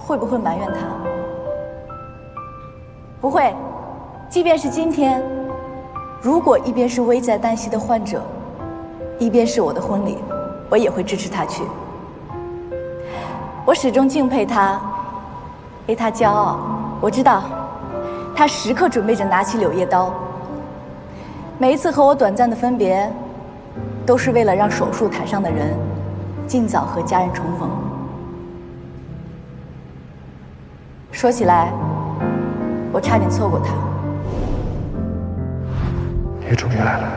会不会埋怨他？不会。即便是今天，如果一边是危在旦夕的患者，一边是我的婚礼，我也会支持他去。我始终敬佩他，为他骄傲。我知道，他时刻准备着拿起柳叶刀。每一次和我短暂的分别，都是为了让手术台上的人尽早和家人重逢。说起来，我差点错过他。你终于来了，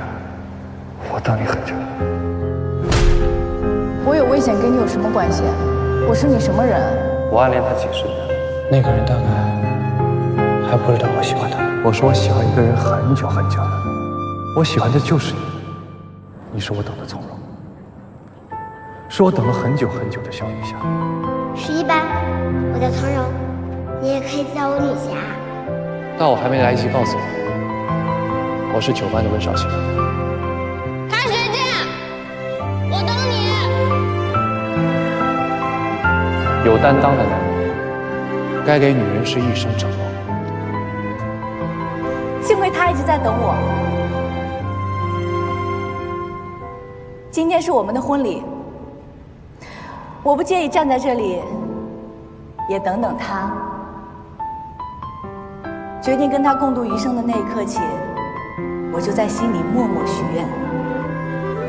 我等你很久了。我有危险跟你有什么关系？我是你什么人？我暗恋他几十年，那个人大概还不知道我喜欢他。我说我喜欢一个人很久很久了，我喜欢的就是你。你是我等的从容，是我等了很久很久的小女侠。11班，我叫从容，你也可以叫我女侠。但我还没来得及告诉你，我是9班的温少卿。开学见，我等你。有担当的男人，该给女人是一生掌握。幸亏他一直在等我。今天是我们的婚礼，我不介意站在这里，也等等他。决定跟他共度余生的那一刻起，我就在心里默默许愿，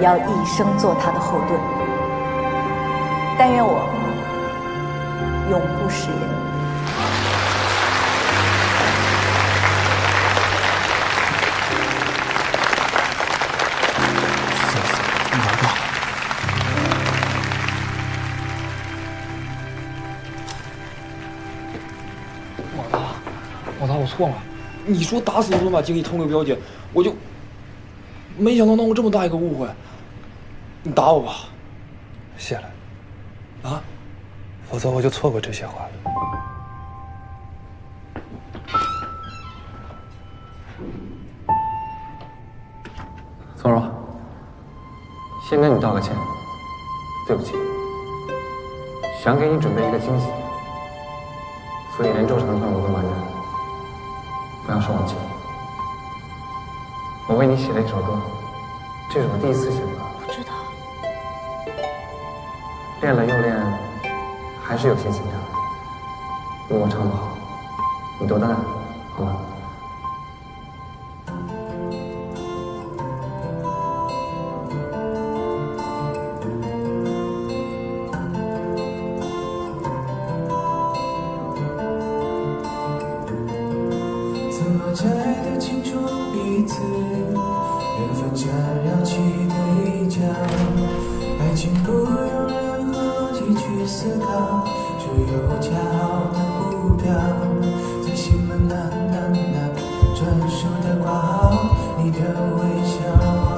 要一生做他的后盾。但愿我永不食言。马达，我错了。你说打死都能把精力腾给表姐，我就没想到闹过这么大一个误会。你打我吧。谢了。啊？否则我就错过这些话了。从容，先跟你道个歉，对不起，想给你准备一个惊喜，所以连周长串我都瞒着你，不要说我气。我为你写了一首歌，这是我第一次写的歌。不知道。练了又练，还是有些紧张。如果唱不好，你多担待，好吗？怎么才得清楚彼此缘分将要去对角？爱情不用任何逻辑去思考，只有恰好的步调，在心门那专属的挂号，你的微笑。